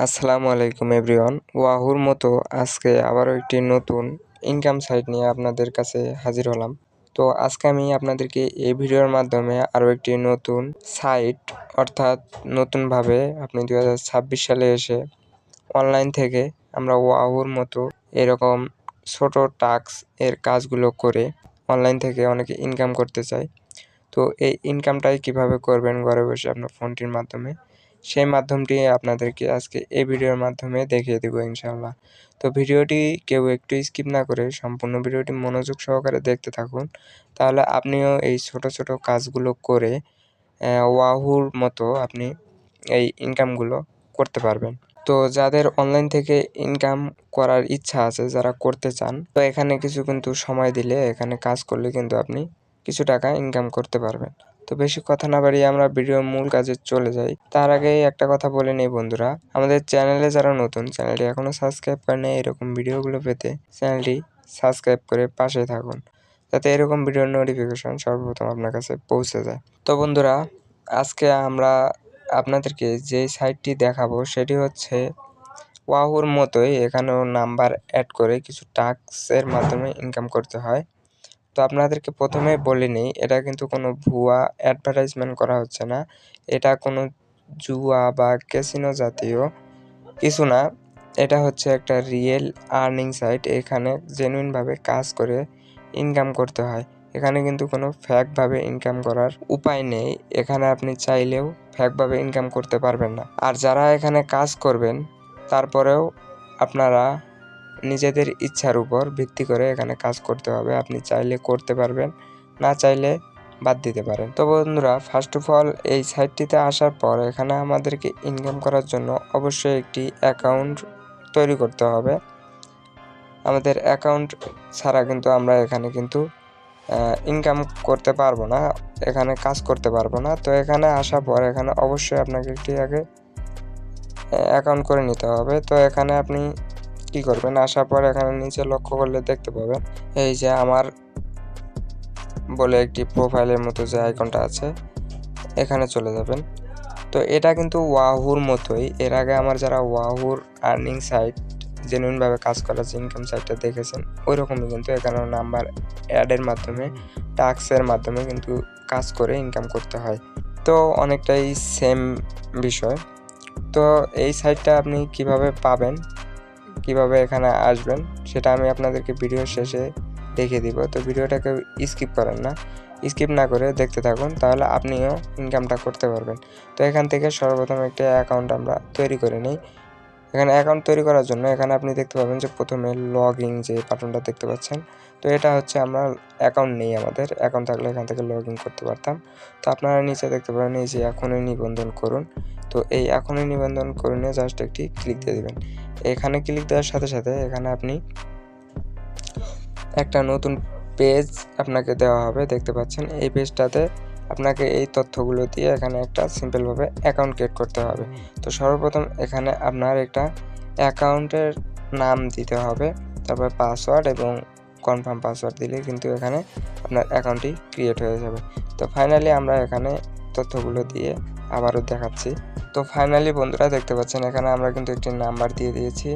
আসসালামু আলাইকুম এভরিওয়ান। ওয়াহুর মতো আজকে আবারও একটি নতুন ইনকাম সাইট নিয়ে আপনাদের কাছে হাজির হলাম। তো আজকে আমি আপনাদেরকে এই ভিডিওর মাধ্যমে আরও একটি নতুন সাইট অর্থাৎ নতুনভাবে আপনি 2026 সালে এসে অনলাইন থেকে আমরা ওয়াহুর মতো এরকম ছোট টাস্ক এর কাজগুলো করে অনলাইন থেকে অনেকে ইনকাম করতে চায়। তো এই ইনকামটাই কিভাবে করবেন ঘরে বসে আপনার ফোনটির মাধ্যমে, সেই মাধ্যমটি আপনাদেরকে আজকে এই ভিডিওর মাধ্যমে দেখিয়ে দেব ইনশাআল্লাহ। তো ভিডিওটি কেউ একটু স্কিপ না করে সম্পূর্ণ ভিডিওটি মনোযোগ সহকারে দেখতে থাকুন। তাহলে আপনিও এই ছোট ছোট কাজগুলো করে ওয়াহুর মতো আপনি এই ইনকামগুলো করতে পারবেন। তো যাদের অনলাইন থেকে ইনকাম করার ইচ্ছা আছে, যারা করতে চান, তো এখানে কিছু কিন্তু সময় দিলে এখানে কাজ করলে কিন্তু আপনি কিছু টাকা ইনকাম করতে পারবেন। তো বেশি কথা না বাড়িয়ে আমরা ভিডিওর মূল কাজে চলে যাই। তার আগে একটা কথা বলে নেই বন্ধুরা, আমাদের চ্যানেলে যারা নতুন, চ্যানেলটি এখনও সাবস্ক্রাইব করেন নাই, এরকম ভিডিওগুলো পেতে চ্যানেলটি সাবস্ক্রাইব করে পাশে থাকুন, যাতে এরকম ভিডিওর নোটিফিকেশন সর্বপ্রথম আপনার কাছে পৌঁছে যায়। তো বন্ধুরা, আজকে আমরা আপনাদেরকে যে সাইটটি দেখাবো সেটি হচ্ছে ওয়াহুর মতোই, এখানেও নাম্বার অ্যাড করে কিছু টাস্কের মাধ্যমে ইনকাম করতে হয়। তো আপনাদেরকে প্রথমেই বলে নিই, এটা কিন্তু কোনো ভুয়া অ্যাডভার্টাইজমেন্ট করা হচ্ছে না। এটা কোনো জুয়া বা ক্যাসিনো জাতীয় কিছু না। এটা হচ্ছে একটা রিয়েল আর্নিং সাইট। এখানে জেনুইনভাবে কাজ করে ইনকাম করতে হয়। এখানে কিন্তু কোনো ফ্যাকভাবে ইনকাম করার উপায় নেই। এখানে আপনি চাইলেও ফ্যাকভাবে ইনকাম করতে পারবেন না। আর যারা এখানে কাজ করবেন, তারপরেও আপনারা নিজেদের ইচ্ছার উপর ভিত্তি করে এখানে কাজ করতে হবে। আপনি চাইলে করতে পারবেন, না চাইলে বাদ দিতে পারেন। তো বন্ধুরা, ফার্স্ট অফ অল এই সাইটটিতে আসার পর এখানে আমাদেরকে ইনকাম করার জন্য অবশ্যই একটি অ্যাকাউন্ট তৈরি করতে হবে। আমাদের অ্যাকাউন্ট ছাড়া কিন্তু আমরা এখানে কিন্তু ইনকাম করতে পারবো না, এখানে কাজ করতে পারবো না। তো এখানে আসার পর এখানে অবশ্যই আপনাকে একটি আগে অ্যাকাউন্ট করে নিতে হবে। তো এখানে আপনি কি করবেন, আসার পর এখানে নিচে লক্ষ্য করলে দেখতে পাবেন এই যে আমার বলে একটি প্রোফাইলের মতো যে আইকনটা আছে, এখানে চলে যাবেন। তো এটা কিন্তু ওয়াহুর মতোই। এর আগে আমার যারা ওয়াহুর আর্নিং সাইট জেনুইনভাবে কাজ করা যে ইনকাম সাইটটা দেখেছেন, ওই রকমই কিন্তু এখানেও নাম্বার অ্যাডের মাধ্যমে টাস্কের মাধ্যমে কিন্তু কাজ করে ইনকাম করতে হয়। তো অনেকটাই সেম বিষয়। তো এই সাইটটা আপনি কিভাবে পাবেন, কিভাবে এখানে আসবেন, সেটা আমি আপনাদেরকে ভিডিওর শেষে দেখিয়ে দিব। তো ভিডিওটাকে স্কিপ করেন না, স্কিপ না করে দেখতে থাকুন, তাহলে আপনিও ইনকামটা করতে পারবেন। তো এখান থেকে সর্বপ্রথম একটা অ্যাকাউন্ট আমরা তৈরি করে নিই। এখানে অ্যাকাউন্ট তৈরি করার জন্য এখানে আপনি দেখতে পাবেন যে প্রথমে লগ ইন যে বাটনটা দেখতে পাচ্ছেন, তো এটা হচ্ছে আমরা অ্যাকাউন্ট নেই, আমাদের অ্যাকাউন্ট থাকলে এখান থেকে লগ ইন করতে পারতাম। তো আপনারা নিচে দেখতে পাবেন এই যে এখনই নিবন্ধন করুন। তো এই এখনই নিবন্ধন করুন জাস্ট একটি ক্লিক দিয়ে দেবেন। এখানে ক্লিক দেওয়ার সাথে সাথে এখানে আপনি একটা নতুন পেজ আপনাকে দেওয়া হবে, দেখতে পাচ্ছেন। এই পেজটাতে আপনাকে এই তথ্যগুলো দিয়ে এখানে একটা সিম্পলভাবে অ্যাকাউন্ট ক্রিয়েট করতে হবে। তো সর্বপ্রথম এখানে আপনার একটা অ্যাকাউন্টের নাম দিতে হবে, তারপর পাসওয়ার্ড এবং কনফার্ম পাসওয়ার্ড দিলে কিন্তু এখানে আপনার অ্যাকাউন্টটি ক্রিয়েট হয়ে যাবে। তো ফাইনালি আমরা এখানে তথ্যগুলো দিয়ে আবারও দেখাচ্ছি। তো ফাইনালি বন্ধুরা দেখতে পাচ্ছেন এখানে আমরা কিন্তু একটি নাম্বার দিয়ে দিয়েছি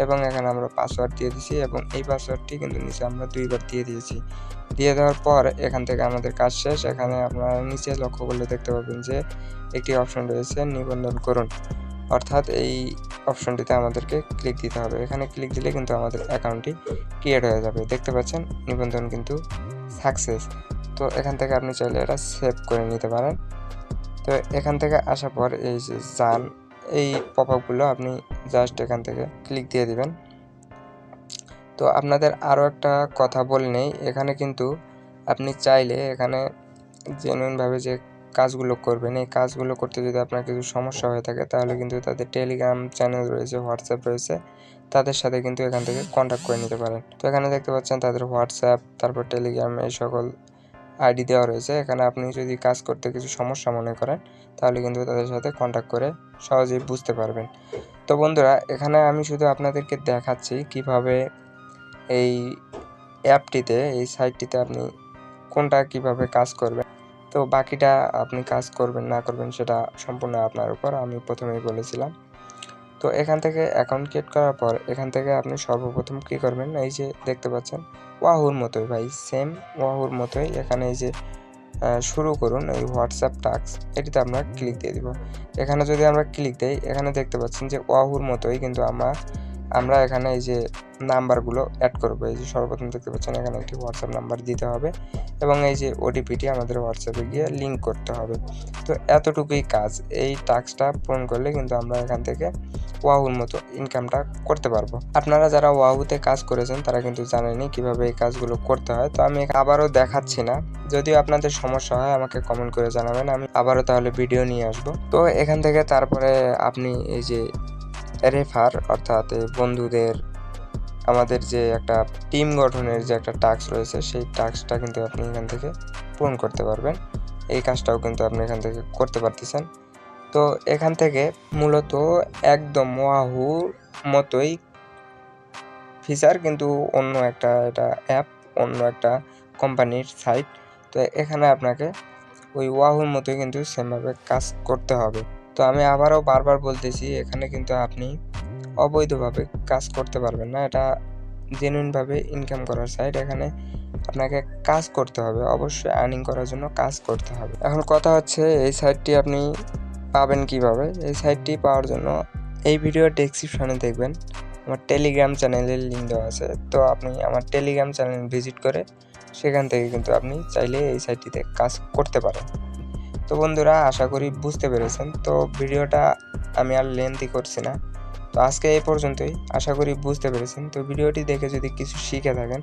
এবং এখানে আমরা পাসওয়ার্ড দিয়ে দিয়েছি এবং এই পাসওয়ার্ডটি কিন্তু নিচে আমরা 2বার দিয়ে দিয়েছি। দিয়ে দেওয়ার পর এখান থেকে আমাদের কাজ শেষ। এখানে আপনারা নিচে লক্ষ্য করলে দেখতে পাবেন যে একটি অপশন রয়েছে নিবন্ধন করুন, অর্থাৎ এই অপশনটিতে আমাদেরকে ক্লিক দিতে হবে। এখানে ক্লিক দিলে কিন্তু আমাদের অ্যাকাউন্টটি ক্রিয়েট হয়ে যাবে। দেখতে পাচ্ছেন নিবন্ধন কিন্তু সাকসেস। তো এখান থেকে আপনি চাইলে এটা সেভ করে নিতে পারেন। তো এখান থেকে আসার পর এই যে যান, এই পপআপগুলো আপনি জাস্ট এখান থেকে ক্লিক দিয়ে দিবেন। তো আপনাদের আরও একটা কথা বলে নেই, এখানে কিন্তু আপনি চাইলে এখানে জেনুইনভাবে যে কাজগুলো করবেন, এই কাজগুলো করতে যদি আপনার কিছু সমস্যা হয়ে থাকে, তাহলে কিন্তু তাদের টেলিগ্রাম চ্যানেল রয়েছে, হোয়াটসঅ্যাপ রয়েছে, তাদের সাথে কিন্তু এখান থেকে কন্ট্যাক্ট করে নিতে পারেন। তো এখানে দেখতে পাচ্ছেন তাদের হোয়াটসঅ্যাপ, তারপর টেলিগ্রাম, এই সকল আইডি দেওয়া রয়েছে। এখানে আপনি যদি কাজ করতে কিছু সমস্যা মনে করেন, তাহলে কিন্তু তাদের সাথে কন্ট্যাক্ট করে সহজেই বুঝতে পারবেন। তো বন্ধুরা, এখানে আমি শুধু আপনাদেরকে দেখাচ্ছি কিভাবে এই অ্যাপটিতে, এই সাইটটিতে আপনি কোনটা কিভাবে কাজ করবেন। তো বাকিটা আপনি কাজ করবেন না করবেন সেটা সম্পূর্ণ আপনার উপর, আমি প্রথমেই বলেছিলাম। তো তো এখান থেকে অ্যাকাউন্ট ক্রিয়েট করার পর এখান থেকে আপনি সর্বপ্রথম কী করবেন, এই যে দেখতে পাচ্ছেন ওয়াহুর মতোই ভাই, সেম ওয়াহুর মতোই এখানে এই যে শুরু করুন এই হোয়াটসঅ্যাপ টাস্ক, এটিতে আমরা ক্লিক দিয়ে দিব। এখানে যদি আমরা ক্লিক দিই, এখানে দেখতে পাচ্ছেন যে ওয়াহুর মতোই কিন্তু আমরা এখানে এই যে নাম্বারগুলো অ্যাড করবো। এই যে সর্বপ্রথম দেখতে পাচ্ছেন এখানে একটি হোয়াটসঅ্যাপ নাম্বার দিতে হবে এবং এই যে ওটিপিটি আমাদের হোয়াটসঅ্যাপে গিয়ে লিঙ্ক করতে হবে। তো এতটুকুই কাজ। এই টাস্কটা পূরণ করলে কিন্তু আমরা এখান থেকে ওয়াহুর মতো ইনকামটা করতে পারবো। আপনারা যারা ওয়াহুতে কাজ করেছেন তারা কিন্তু জানেনই কীভাবে এই কাজগুলো করতে হয়। তো আমি আবারও দেখাচ্ছি না, যদিও আপনাদের সমস্যা হয় আমাকে কমেন্ট করে জানাবেন, আমি আবারও তাহলে ভিডিও নিয়ে আসবো। তো এখান থেকে তারপরে আপনি এই যে রেফার অর্থাৎ বন্ধুদের আমাদের যে একটা টিম গঠনের যে একটা টাস্ক রয়েছে সেই টাস্কটা কিন্তু আপনি এখান থেকে পূরণ করতে পারবেন। এই কাজটাও কিন্তু আপনি এখান থেকে করতে পারতেছেন। তো এখান থেকে মূলত একদম ওয়াহুর মতোই ফিচার, কিন্তু অন্য একটা এটা অ্যাপ, অন্য একটা কোম্পানির সাইট। তো এখানে আপনাকে ওই ওয়াহুর মতোই কিন্তু সেমভাবে কাজ করতে হবে। তো আমি আবারও বারবার বলতেছি, এখানে কিন্তু আপনি অবৈধভাবে কাজ করতে পারবেন না। এটা জেনুইনভাবে ইনকাম করার সাইট। এখানে আপনাকে কাজ করতে হবে, অবশ্যই আর্নিং করার জন্য কাজ করতে হবে। এখন কথা হচ্ছে এই সাইটটি আপনি পাবেন কিভাবে। এই সাইটটি পাওয়ার জন্য এই ভিডিওর ডেসক্রিপশনে দেখবেন আমার টেলিগ্রাম চ্যানেলের লিঙ্ক দেওয়া আছে। তো আপনি আমার টেলিগ্রাম চ্যানেল ভিজিট করে সেখান থেকে কিন্তু আপনি চাইলে এই সাইটটিতে কাজ করতে পারেন। তো বন্ধুরা, আশা করি বুঝতে পেরেছেন। তো ভিডিওটা আমি আর লেন্থি করছি না। তো আজকে এই পর্যন্তই, আশা করি বুঝতে পেরেছেন। তো ভিডিওটি দেখে যদি কিছু শিখে থাকেন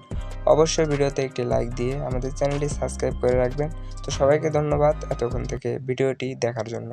অবশ্যই ভিডিওতে একটি লাইক দিয়ে আমাদের চ্যানেলটি সাবস্ক্রাইব করে রাখবেন। তো সবাইকে ধন্যবাদ এতক্ষণ থেকে ভিডিওটি দেখার জন্য।